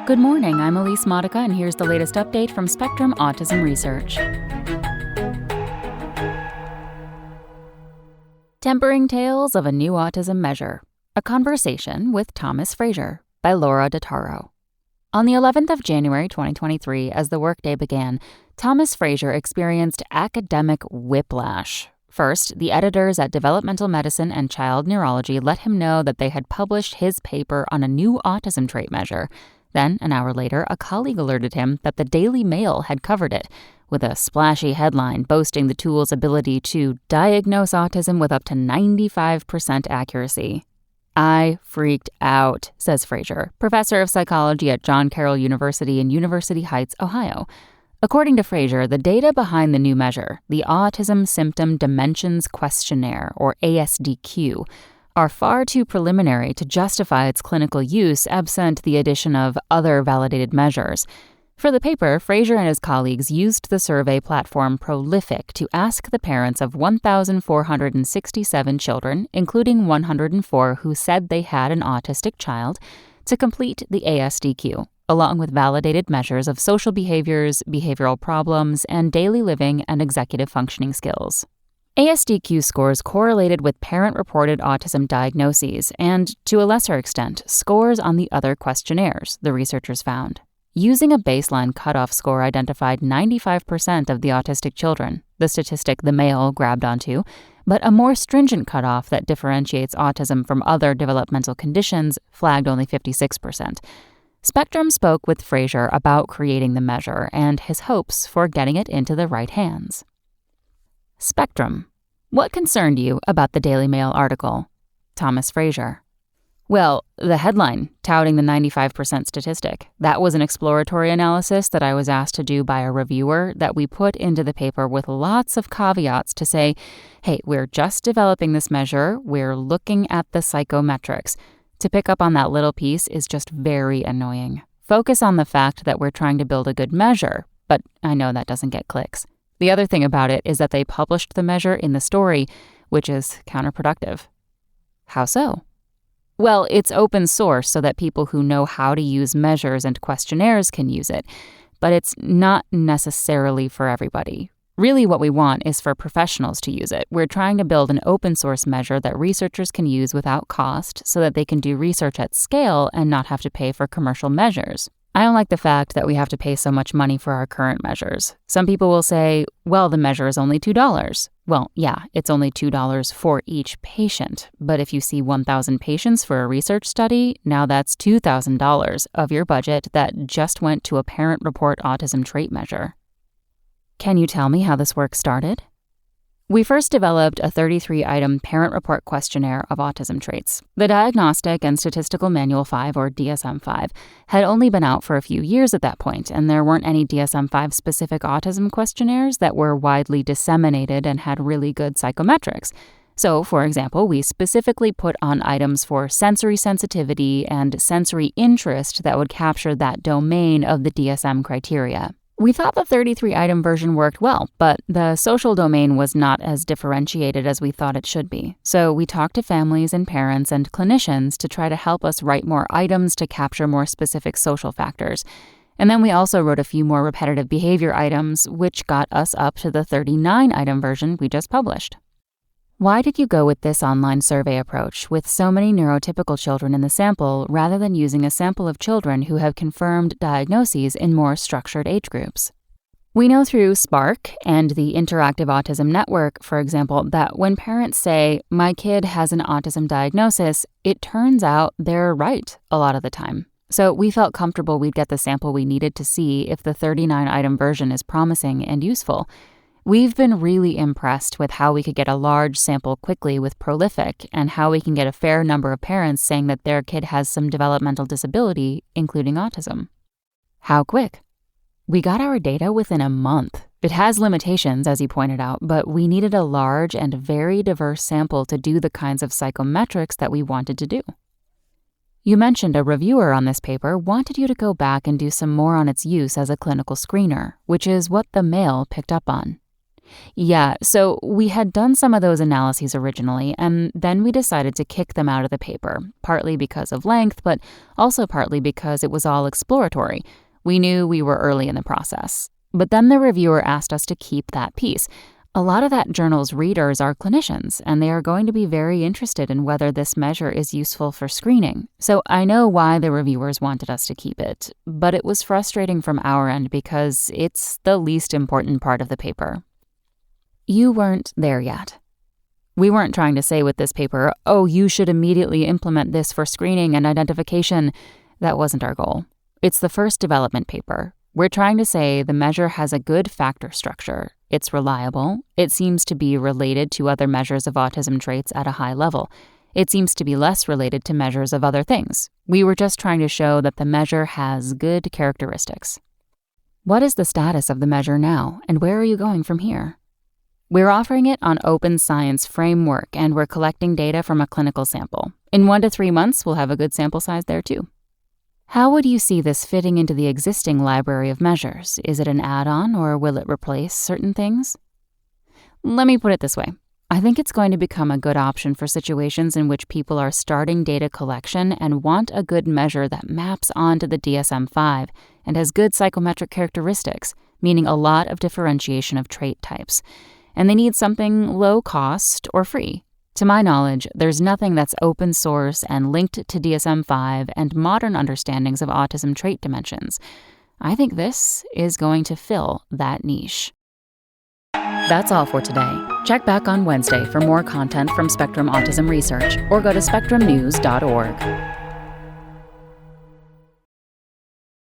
Good morning, I'm Elise Modica, and here's the latest update from Spectrum Autism Research. Tempering Tales of a New Autism Measure, a Conversation with Thomas Frazier by Laura Dottaro. On the 11th of January 2023, as the workday began, Thomas Frazier experienced academic whiplash. First, the editors at Developmental Medicine and Child Neurology let him know that they had published his paper on a new autism trait measure. Then, an hour later, a colleague alerted him that the Daily Mail had covered it, with a splashy headline boasting the tool's ability to diagnose autism with up to 95% accuracy. I freaked out, says Frazier, professor of psychology at John Carroll University in University Heights, Ohio. According to Frazier, the data behind the new measure, the Autism Symptom Dimensions Questionnaire, or ASDQ, are far too preliminary to justify its clinical use absent the addition of other validated measures. For the paper, Frazier and his colleagues used the survey platform Prolific to ask the parents of 1,467 children, including 104 who said they had an autistic child, to complete the ASDQ, along with validated measures of social behaviors, behavioral problems, and daily living and executive functioning skills. ASDQ scores correlated with parent-reported autism diagnoses and, to a lesser extent, scores on the other questionnaires, the researchers found. Using a baseline cutoff score identified 95% of the autistic children, the statistic the Mail grabbed onto, but a more stringent cutoff that differentiates autism from other developmental conditions flagged only 56%. Spectrum spoke with Frazier about creating the measure and his hopes for getting it into the right hands. Spectrum. What concerned you about the Daily Mail article? Thomas Frazier. Well, the headline, touting the 95% statistic, that was an exploratory analysis that I was asked to do by a reviewer that we put into the paper with lots of caveats to say, hey, we're just developing this measure, we're looking at the psychometrics. To pick up on that little piece is just very annoying. Focus on the fact that we're trying to build a good measure, but I know that doesn't get clicks. The other thing about it is that they published the measure in the story, which is counterproductive. How so? Well, it's open source so that people who know how to use measures and questionnaires can use it, but it's not necessarily for everybody. Really, what we want is for professionals to use it. We're trying to build an open source measure that researchers can use without cost so that they can do research at scale and not have to pay for commercial measures. I don't like the fact that we have to pay so much money for our current measures. Some people will say, well, the measure is only $2. Well, yeah, it's only $2 for each patient. But if you see 1,000 patients for a research study, now that's $2,000 of your budget that just went to a parent report autism trait measure. Can you tell me how this work started? We first developed a 33-item parent report questionnaire of autism traits. The Diagnostic and Statistical Manual 5, or DSM-5, had only been out for a few years at that point, and there weren't any DSM-5 specific autism questionnaires that were widely disseminated and had really good psychometrics. So, for example, we specifically put on items for sensory sensitivity and sensory interest that would capture that domain of the DSM criteria. We thought the 33-item version worked well, but the social domain was not as differentiated as we thought it should be. So we talked to families and parents and clinicians to try to help us write more items to capture more specific social factors. And then we also wrote a few more repetitive behavior items, which got us up to the 39-item version we just published. Why did you go with this online survey approach with so many neurotypical children in the sample rather than using a sample of children who have confirmed diagnoses in more structured age groups? We know through Spark and the Interactive Autism Network, for example, that when parents say, my kid has an autism diagnosis, it turns out they're right a lot of the time. So we felt comfortable we'd get the sample we needed to see if the 39-item version is promising and useful. We've been really impressed with how we could get a large sample quickly with Prolific and how we can get a fair number of parents saying that their kid has some developmental disability, including autism. How quick? We got our data within a month. It has limitations, as you pointed out, but we needed a large and very diverse sample to do the kinds of psychometrics that we wanted to do. You mentioned a reviewer on this paper wanted you to go back and do some more on its use as a clinical screener, which is what the Mail picked up on. Yeah, so we had done some of those analyses originally, and then we decided to kick them out of the paper, partly because of length, but also partly because it was all exploratory. We knew we were early in the process. But then the reviewer asked us to keep that piece. A lot of that journal's readers are clinicians, and they are going to be very interested in whether this measure is useful for screening. So I know why the reviewers wanted us to keep it, but it was frustrating from our end because it's the least important part of the paper. You weren't there yet. We weren't trying to say with this paper, oh, you should immediately implement this for screening and identification. That wasn't our goal. It's the first development paper. We're trying to say the measure has a good factor structure. It's reliable. It seems to be related to other measures of autism traits at a high level. It seems to be less related to measures of other things. We were just trying to show that the measure has good characteristics. What is the status of the measure now, and where are you going from here? We're offering it on Open Science Framework, and we're collecting data from a clinical sample. In 1 to 3 months, we'll have a good sample size there too. How would you see this fitting into the existing library of measures? Is it an add-on, or will it replace certain things? Let me put it this way. I think it's going to become a good option for situations in which people are starting data collection and want a good measure that maps onto the DSM-5 and has good psychometric characteristics, meaning a lot of differentiation of trait types. And they need something low cost or free. To my knowledge, there's nothing that's open source and linked to DSM-5 and modern understandings of autism trait dimensions. I think this is going to fill that niche. That's all for today. Check back on Wednesday for more content from Spectrum Autism Research, or go to spectrumnews.org.